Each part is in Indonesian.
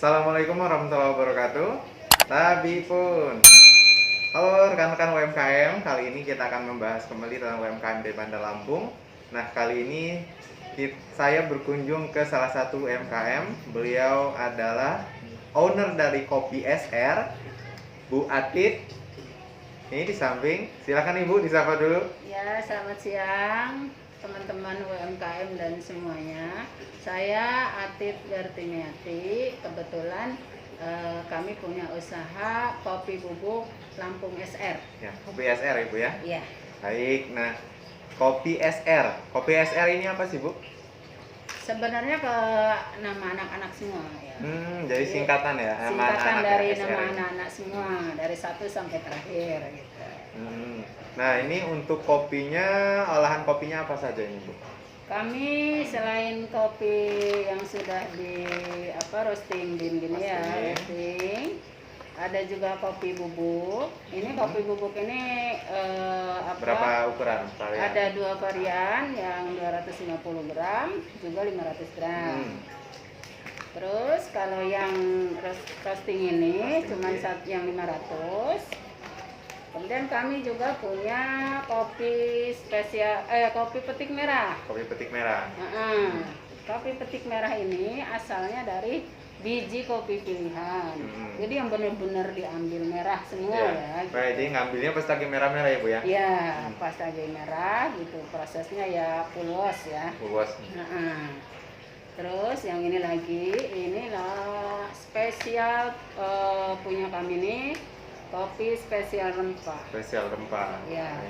Assalamualaikum warahmatullahi wabarakatuh. Tabi pun. Halo rekan-rekan UMKM, kali ini kita akan membahas kembali tentang UMKM di Bandar Lampung. Nah, kali ini saya berkunjung ke salah satu UMKM. Beliau adalah owner dari Kopi SR, Bu Atit. Ini di samping, silakan Ibu disapa dulu. Ya, selamat siang teman-teman UMKM dan semuanya. Saya Atit Gartiniati. Kebetulan kami punya usaha kopi bubuk Lampung SR. Ya, Kopi SR Ibu ya. Iya. Baik, nah Kopi SR. Kopi SR ini apa sih Bu? Sebenarnya ke nama anak-anak semua ya. Jadi singkatan ya? Singkatan dari SR nama ini. anak-anak semua, dari satu sampai terakhir gitu. Nah, ini untuk kopinya, olahan kopinya apa saja ini Bu? Kami selain kopi yang sudah di roasting gini ya, roasting, ada juga kopi bubuk. Ini kopi bubuk ini Berapa ukuran varian? ada dua varian, yang 250 gram, juga 500 gram. Terus kalau yang roasting ini cuma yang 500. Kemudian kami juga punya kopi spesial, kopi petik merah. Kopi petik merah. Kopi petik merah ini asalnya dari biji kopi pilihan. Jadi yang benar-benar diambil merah semua ya. Gitu. Jadi ngambilnya pas lagi merah-merah ya Bu ya? Iya, pas lagi merah gitu. Prosesnya ya pulwas ya. Pulwas. Terus yang ini lagi, inilah spesial punya kami nih. Kopi spesial rempah. Spesial rempah. Ya.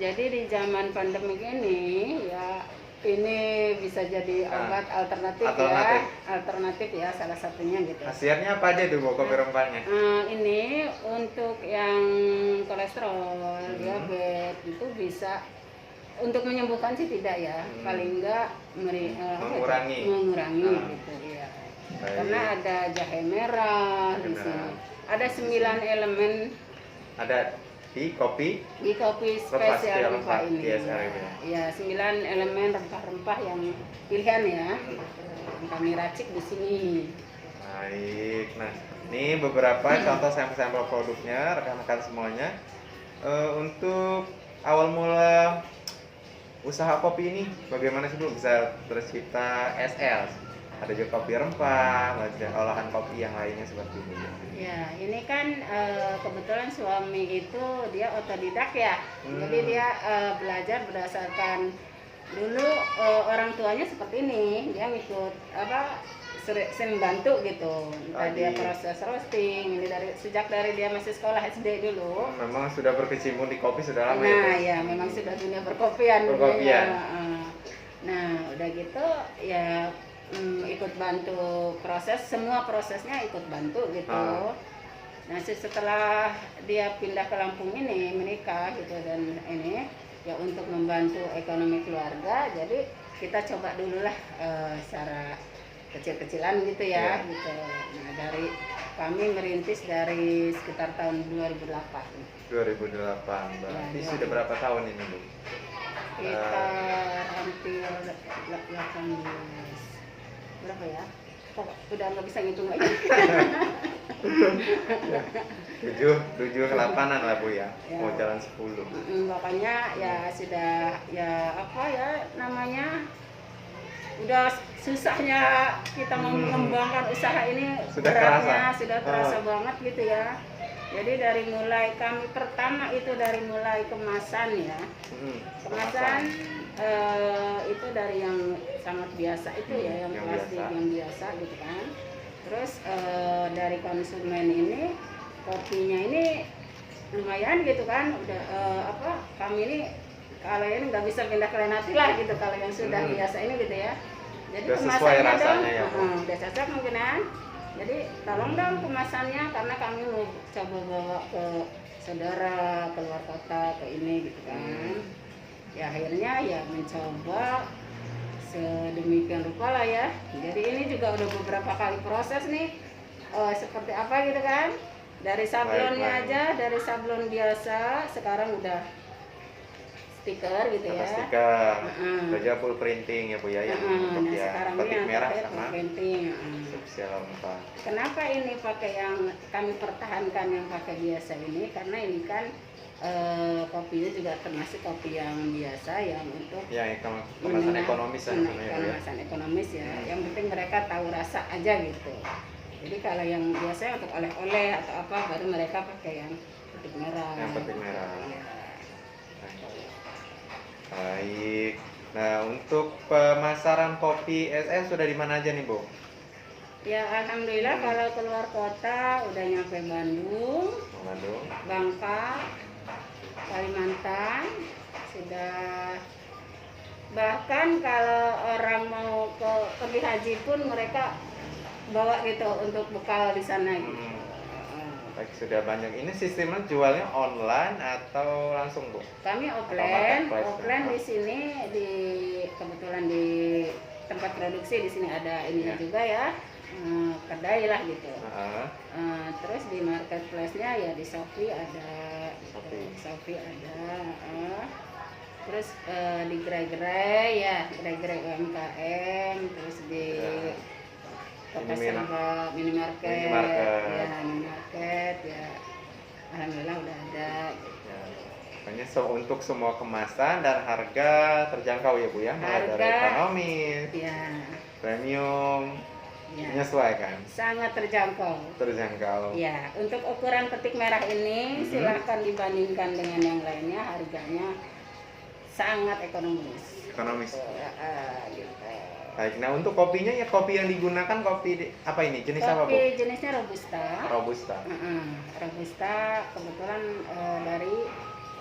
Jadi di zaman pandemi ini ya ini bisa jadi obat alternatif ya. Alternatif ya salah satunya gitu. Khasiatnya apa aja tuh Bu kopi rempahnya? Ini untuk yang kolesterol, diabetes itu bisa untuk menyembuhkan sih tidak ya. Paling enggak mengurangi gitu ya. Karena ada jahe merah di sini. Ada 9 elemen. Ada di kopi spesial rempah ini. Ya, 9 elemen rempah-rempah yang pilihan ya. Yang kami racik di sini. Baik. Nah, ini beberapa contoh sampel-sampel produknya rekan-rekan semuanya. Untuk awal mula usaha kopi ini bagaimana sih Bu bisa tercipta SL? Ada juga kopi rempah, ada olahan kopi yang lainnya seperti ini. Ya, ini kan kebetulan suami itu dia otodidak ya. Jadi dia belajar berdasarkan dulu orang tuanya seperti ini. Dia ngikut sering bantu gitu. Entah dia proses roasting, ini sejak dari dia masih sekolah SD dulu. Memang sudah berkecimpung di kopi sudah lama ya. Nah, ya memang sudah dunia perkopian. Nah, udah gitu ya ikut bantu proses, semua prosesnya ikut bantu gitu. Nah, setelah dia pindah ke Lampung ini, menikah gitu, dan ini ya untuk membantu ekonomi keluarga, jadi kita coba dulu lah secara kecil-kecilan gitu ya. Gitu. Nah, dari kami merintis dari sekitar tahun 2008. 2008, berarti sudah berapa tahun ini Bu? Kita hampir 18 berapa ya? Kok udah nggak bisa ngitung lagi. 7 ke 8-an lah Bu ya. Mau jalan 10. Pokoknya ya sudah ya namanya udah susahnya kita mengembangkan usaha ini, sudah beratnya sudah terasa banget gitu ya. Jadi dari mulai kami pertama itu dari mulai kemasan ya. Kemasan itu dari yang sangat biasa itu ya, yang plastik yang biasa gitu kan. Terus dari konsumen ini kopinya ini lumayan gitu kan. Udah kami ini kalau ini nggak bisa pindah ke lain hati lah gitu kalau yang sudah biasa ini gitu ya. Jadi kemasannya dong udah cocok mungkinan. Jadi tolong dong kemasannya, karena kami mau coba bawa ke saudara, keluar kota, ke ini gitu kan. Ya akhirnya ya mencoba sedemikian rupa lah ya. Jadi ini juga udah beberapa kali proses nih, seperti apa gitu kan. Dari sablonnya aja, dari sablon biasa sekarang udah stiker gitu Kata ya. stiker. Heeh. Kerja full printing ya Bu ya, yang untuk Nah ya sekarang ini batik yang merah terkait sama printing. spesial rempah. Kenapa ini pakai yang kami pertahankan yang pakai biasa ini? Karena ini kan kopinya juga termasuk kopi yang biasa yang untuk Ya, kemasan ekonomis ya sebenarnya Bu ya. kemasan ekonomis ya. Yang penting mereka tahu rasa aja gitu. Jadi kalau yang biasa untuk oleh-oleh atau apa baru mereka pakai yang petik merah. Yang petik merah. Ya. Baik. Nah, untuk pemasaran kopi SS sudah di mana aja nih Bu? Ya alhamdulillah kalau keluar kota udah nyampe Bandung, Bandung, Bangka, Kalimantan, sudah bahkan kalau orang mau pergi haji pun mereka bawa gitu untuk bekal di sana gitu. Baik, sudah banyak. Ini sistemnya jualnya online atau langsung Bu? Kami offline, marketplace, di sini kebetulan di tempat produksi di sini ada ininya juga ya. Kedai lah gitu. Terus di marketplace-nya ya di Shopee ada, Shopee ada. Terus di gerai-gerai ya, gerai-gerai UMKM, terus di toko serba minimarket, ya minimarket ya. Alhamdulillah udah ada. Pokoknya untuk semua kemasan dan harga terjangkau ya Bu ya, mulai dari ekonomis, premium. Ya, menyesuaikan. Sangat terjangkau. Terjangkau. Ya, untuk ukuran petik merah ini silahkan dibandingkan dengan yang lainnya, harganya sangat ekonomis. Ekonomis. Gitu. Baik, nah untuk kopinya ya kopi yang digunakan kopi apa ini? Jenis apa Bu? Kopi jenisnya Robusta. Robusta. Robusta kebetulan dari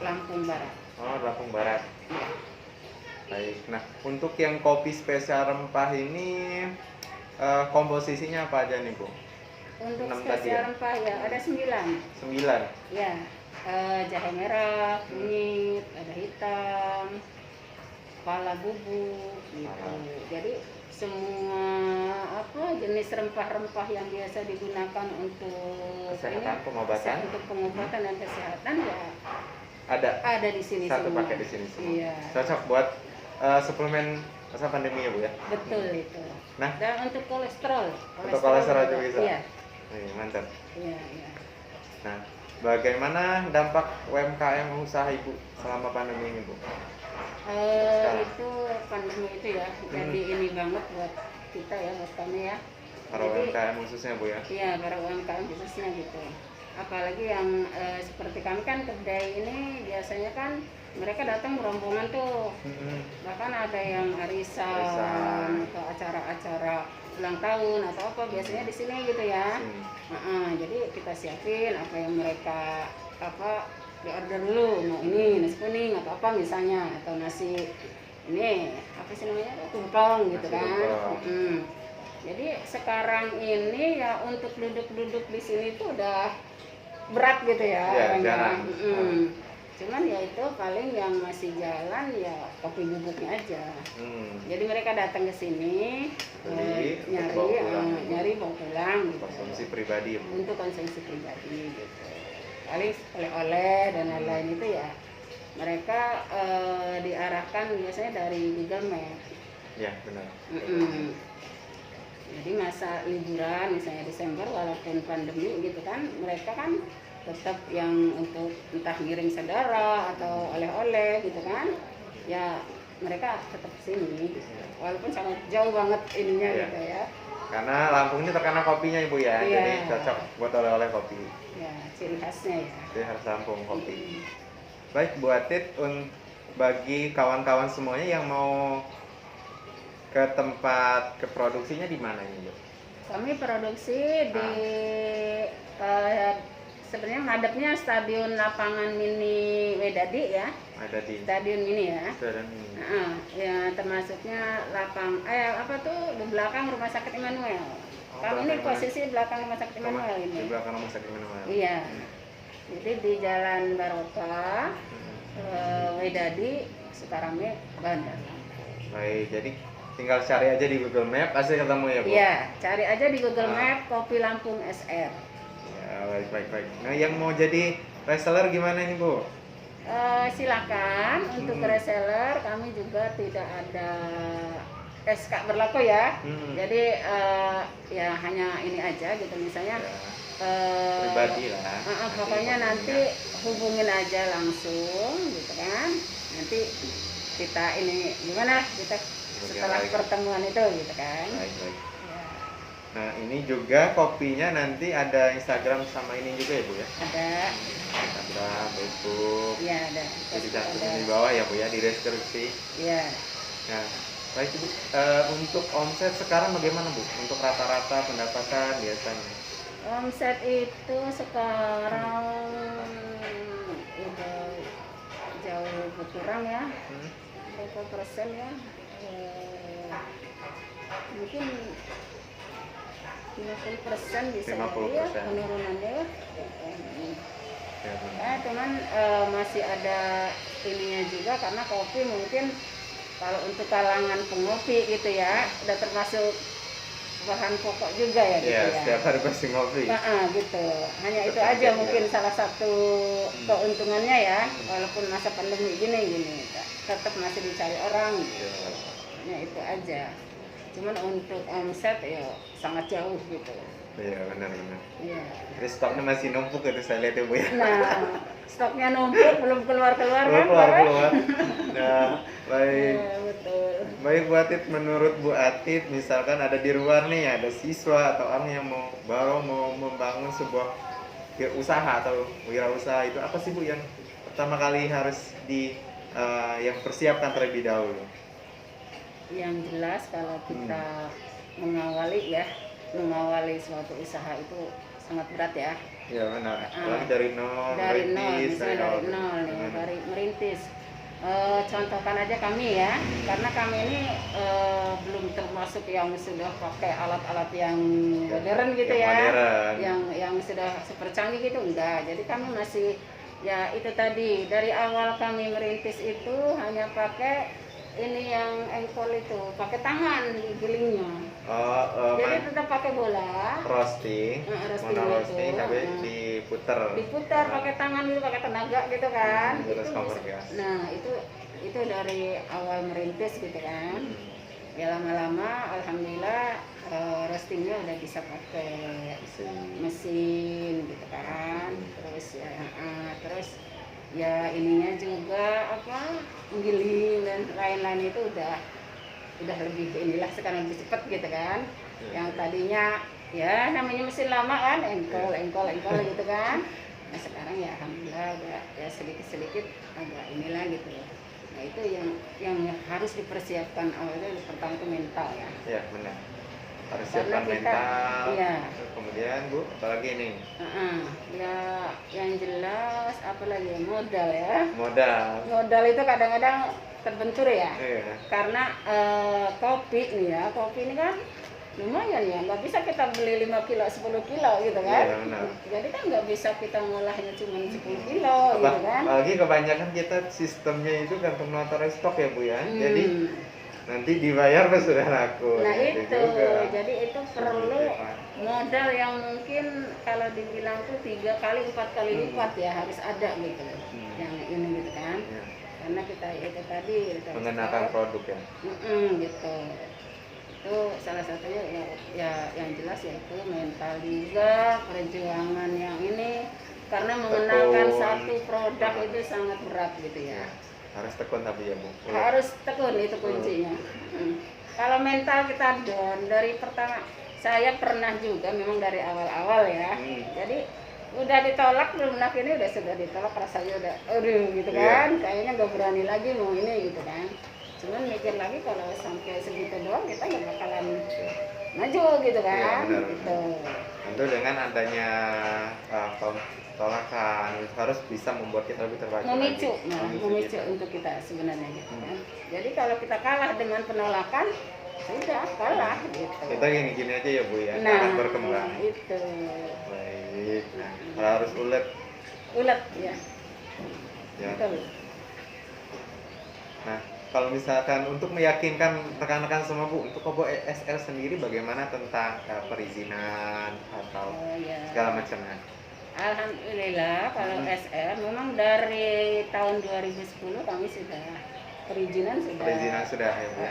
Lampung Barat. Oh, Lampung Barat. Ya. Baik, nah untuk yang kopi spesial rempah ini komposisinya apa aja nih Bu? Untuk spesial rempah ya ada 9. 9? Ya, jahe merah, kunyit, ada hitam, kepala bubuk gitu. Jadi semua jenis rempah-rempah yang biasa digunakan untuk kesehatan, pengobatan. Untuk pengobatan dan kesehatan ya ada di sini satu semua. pakai di sini semua. Iya. Cocok buat suplemen masa pandemi ya Bu ya? Betul itu. Nah, dan untuk kolesterol untuk kolesterol juga bisa? Iya. Mantap. Iya. Nah, bagaimana dampak UMKM usaha Ibu selama pandemi ini Bu? Itu pandemi itu ya, jadi ini banget buat kita ya, buat kami ya. Para UMKM khususnya Bu ya? Iya, para UMKM khususnya gitu. Apalagi yang seperti kami kan kedai ini biasanya kan mereka datang berombongan tuh. Bahkan ada yang arisan atau acara-acara ulang tahun atau apa biasanya di sini gitu ya. Jadi kita siapin apa yang mereka di order dulu. Nah ini nasi kuning atau apa misalnya, atau nasi ini apa sih namanya tumpeng gitu kan. Jadi sekarang ini ya untuk duduk-duduk di sini tuh udah berat gitu ya. Cuman ya itu paling yang masih jalan ya kopi bubuknya aja. Jadi mereka datang ke sini nyari bawa pulang gitu. Konsumsi pribadi. Untuk konsumsi pribadi gitu. Paling oleh-oleh dan lain-lain itu ya mereka diarahkan biasanya dari Google Map. Ya benar. Jadi masa liburan misalnya Desember walaupun pandemi gitu kan, mereka kan tetap yang untuk entah ngirim saudara atau oleh-oleh gitu kan, ya mereka tetap sini walaupun sangat jauh banget ininya gitu ya. Karena Lampung ini terkenal kopinya Ibu ya, jadi cocok buat oleh-oleh kopi. Ya, ciri khasnya ya. Ciri khas Lampung kopi. Baik Bu Atit, bagi kawan-kawan semuanya yang mau ke tempat produksinya di mana ini Bu? Kami produksi di sebenarnya ngadepnya Stadion Lapangan Mini Wedadi ya. Stadion Mini ya. Stadion Mini. Ya termasuknya di belakang Rumah Sakit Immanuel. Kami ini posisi belakang Rumah Sakit Immanuel ini. Di belakang Rumah Sakit Immanuel. Iya. Jadi di Jalan Barokah, Wedadi, Sukarame, Bandar. Baik, jadi tinggal cari aja di Google Map pasti ketemu ya Bu? Iya, cari aja di Google Map Kopi Lampung SR. Ya, baik. Nah, yang mau jadi reseller gimana ini Bu? Silakan untuk reseller, kami juga tidak ada SK berlaku ya. Jadi ya hanya ini aja gitu misalnya. Pribadi lah. Pokoknya nanti hubungin aja langsung gitu kan. Nanti kita ini gimana kita setelah pertemuan itu gitu kan. Baik. Ya. Nah ini juga kopinya nanti ada Instagram sama ini juga ya Bu ya? Ada. Instagram, Facebook. Iya ada. Jadi cantumin di bawah ya Bu ya, di deskripsi. Iya. Nah baik Bu, untuk omset sekarang bagaimana Bu? Untuk rata-rata pendapatan biasanya? Omset itu sekarang udah jauh berkurang ya. Berapa persen ya? Mungkin 50% bisa 50%. ya penurunannya ya. Cuman masih ada ininya juga karena kopi mungkin kalau untuk kalangan pengopi gitu ya udah termasuk bahan pokok juga ya gitu ya. Setiap hari pasti ngopi. Gitu. Hanya itu aja mungkin salah satu keuntungannya ya, walaupun masa pandemi gini tetap masih dicari orang. Gitu. Hanya itu aja. Cuman untuk omset ya sangat jauh gitu. Iya benar. Iya. Jadi stoknya masih numpuk itu saya lihat ya Bu ya. Nah, stoknya numpuk belum keluar kan? Keluar. Nah, baik. Ya, betul. Baik Bu Atit, menurut Bu Atit misalkan ada di luar nih ada siswa atau orang yang baru mau membangun sebuah usaha atau wirausaha, itu apa sih Bu yang pertama kali harus yang persiapkan terlebih dahulu? Yang jelas kalau kita mengawali suatu usaha itu sangat berat ya. Ya benar. Dari nol nih, dari merintis. Contohkan aja kami ya, karena kami ini belum termasuk yang sudah pakai alat-alat yang modern gitu ya, yang sudah super canggih gitu enggak. Jadi kami masih ya itu tadi dari awal kami merintis itu hanya pakai ini yang engkol itu, pakai tangan gilingnya. Jadi tetap pakai bola. Roasting tapi diputar pakai tangan gitu, pakai tenaga gitu kan. Nah itu dari awal merintis gitu kan. Ya lama-lama alhamdulillah roastingnya udah bisa pakai mesin gitu kan. Terus ya ininya juga menggiling dan lain-lain itu udah lebih inilah sekarang lebih cepat gitu kan. Yang tadinya ya namanya mesin lama kan engkol gitu kan. Nah sekarang ya alhamdulillah udah ya sedikit agak inilah gitu. Nah itu yang harus dipersiapkan awalnya pertama itu mental ya. Iya benar. Harus siapkan mental. Iya. Kemudian Bu, apalagi ini? Ya yang jelas apalagi modal ya. Modal itu kadang-kadang terbentur ya. Karena kopi ini kan lumayan ya, nggak bisa kita beli 5 kilo 10 kilo gitu kan. Jadi kan nggak bisa kita ngolahnya cuma 10 kilo gitu kan. Apalagi kebanyakan kita sistemnya itu kantung notaris stok ya Bu ya. Jadi nanti dibayar pas sudah laku. Nah itu jadi itu perlu modal yang mungkin kalau dibilang tuh 3 kali 4 kali lipat ya harus ada gitu. Yang ini gitu kan. Karena kita itu tadi mengenakan produk ya. Gitu. Itu salah satunya ya yang jelas yaitu mental juga, perjuangan yang ini karena mengenalkan satu produk itu sangat berat gitu ya. Harus tekun tapi ya Bu. Harus tekun itu kuncinya. Kalau mental kita down dari pertama, saya pernah juga memang dari awal-awal ya. Jadi udah ditolak belum ini sudah ditolak rasanya udah aduh gitu kan. Kayaknya nggak berani lagi mau ini gitu kan. Cuman mikir lagi kalau sampai segitu doang kita nggak bakalan maju gitu kan. Gitu. Tentu dengan adanya tolakan harus bisa membuat kita lebih terbaik. Memicu untuk kita sebenarnya gitu kan. Jadi kalau kita kalah dengan penolakan, sudah kalah gitu. Kita gini aja ya Bu ya, akan berkembang. Itu. Baik. Nah, harus ulet ya. Betul. Nah, kalau misalkan untuk meyakinkan rekan-rekan semua Bu, untuk Kobo SL sendiri bagaimana tentang perizinan atau segala macamnya? Alhamdulillah kalau SR memang dari tahun 2010 kami sudah perizinan sudah. Perizinan sudah ya Bu.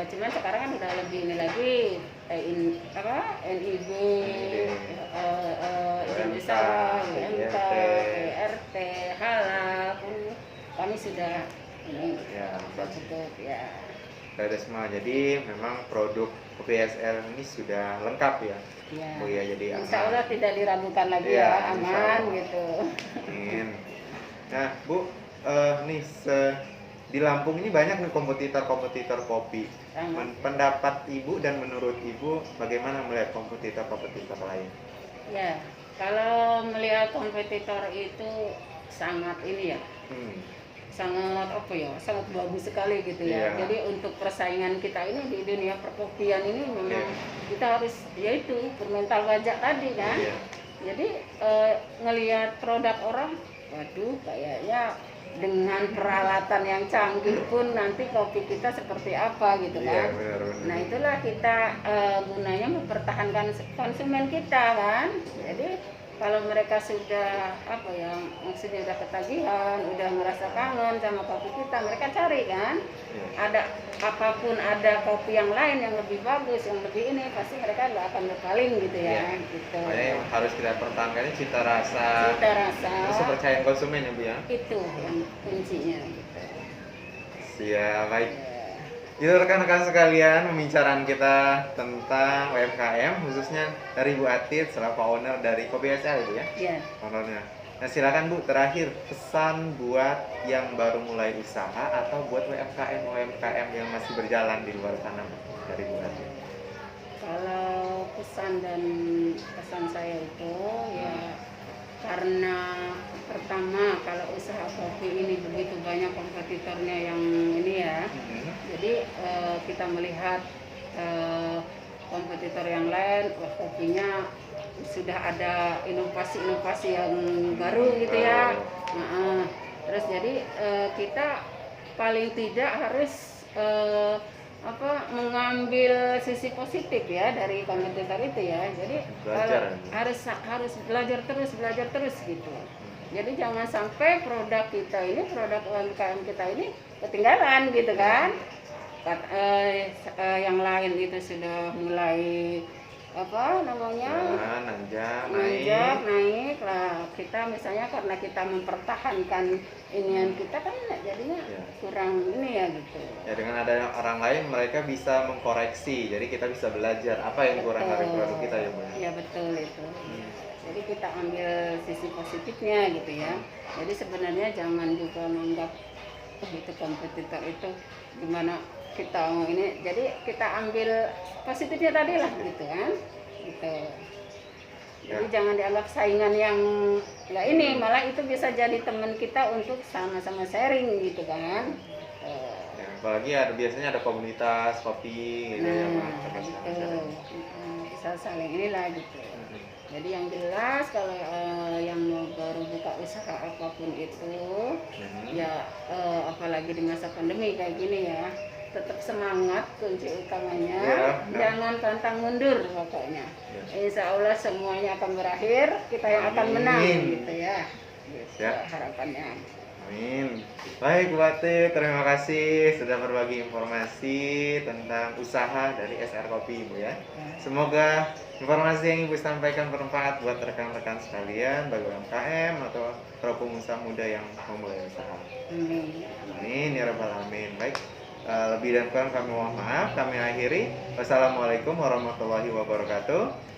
Cuman sekarang kan udah lebih ini lagi NIB, izin usaha, UMK, PRT, halal pun kami sudah ini Ya, cukup ya. ada semua. Jadi memang produk kopi SR ini sudah lengkap ya. Ya. Bu ya, jadi Insya aman. Allah tidak diragukan lagi Ya, ya, insya aman Allah. gitu. Amin. Nah, Bu, nih di Lampung ini banyak nih kompetitor kopi. Sangat. Pendapat Ibu dan menurut Ibu bagaimana melihat kompetitor lain? Ya, kalau melihat kompetitor itu sangat ini ya, sangat apa ya, sangat bagus sekali gitu ya. Iya. Jadi untuk persaingan kita ini di dunia perkopian ini memang Iya. kita harus yaitu bermental baja tadi kan. Iya. Jadi ngelihat produk orang, waduh kayaknya dengan peralatan yang canggih pun nanti kopi kita seperti apa gitu Iya, kan. benar. Nah itulah kita gunanya mempertahankan konsumen kita kan. Jadi kalau mereka sudah apa ya, maksudnya udah ketagihan, udah ngerasa kangen sama kopi kita, mereka cari kan. Iya. Ada apapun, ada kopi yang lain yang lebih bagus, yang lebih ini, pasti mereka nggak akan berpaling gitu ya. Iya. Gitu. Makanya yang harus kita pertahankan ini cita rasa. Cita rasa Terus kepercayaan konsumen ya Bu ya. itu yang kuncinya gitu. Siap, baik. Ya. Itu rekan-rekan sekalian pembicaraan kita tentang UMKM, khususnya dari Bu Atit selaku owner dari Kopi SR itu ya, Ya. ownernya. Nah silakan Bu, terakhir pesan buat yang baru mulai usaha atau buat UMKM yang masih berjalan di luar sana Bu, dari Bu Atit. Kalau pesan saya itu ya karena pertama kalau usaha kopi ini begitu banyak kompetitornya yang ini ya, jadi kita melihat kompetitor yang lain, wah kopinya sudah ada inovasi-inovasi yang baru gitu ya. Nah, terus jadi kita paling tidak harus mengambil sisi positif ya dari kompetitor itu ya. Jadi Belajar. harus belajar terus gitu. Jadi jangan sampai produk kita ini, produk UMKM kita ini ketinggalan gitu kan. Yang lain itu sudah mulai nanjak naik lah, kita misalnya karena kita mempertahankan inian kita kan jadinya kurang ini ya gitu ya. Dengan ada orang lain mereka bisa mengkoreksi, jadi kita bisa belajar apa yang kurang dari produk kita ya Bu. Ya betul itu. Jadi kita ambil sisi positifnya gitu ya. Jadi sebenarnya jangan juga menganggap itu kompetitor itu gimana kita mau ini, jadi kita ambil positifnya tadi lah gitu kan gitu. Jadi jangan dianggap saingan yang ya ini, malah itu bisa jadi teman kita untuk sama-sama sharing gitu kan. Ya, apalagi biasanya ada komunitas kopi gitu ya Pak. Gitu. Bisa saling inilah gitu. Jadi yang jelas kalau yang mau baru buka usaha apapun itu ya apalagi di masa pandemi kayak gini ya, tetap semangat, kunci utamanya jangan pantang mundur pokoknya. Insya Allah semuanya akan berakhir, kita yang akan menang gitu ya. Gitu, harapannya. Amin. Baik Bu Atit, terima kasih sudah berbagi informasi tentang usaha dari SR Kopi Ibu ya. Semoga informasi yang Ibu sampaikan bermanfaat buat rekan-rekan sekalian, bagi UMKM atau para pengusaha muda yang memulai usaha. Amin. Amin ya rabbal alamin. Baik, lebih dan kurang kami mohon maaf. Kami akhiri. Wassalamualaikum warahmatullahi wabarakatuh.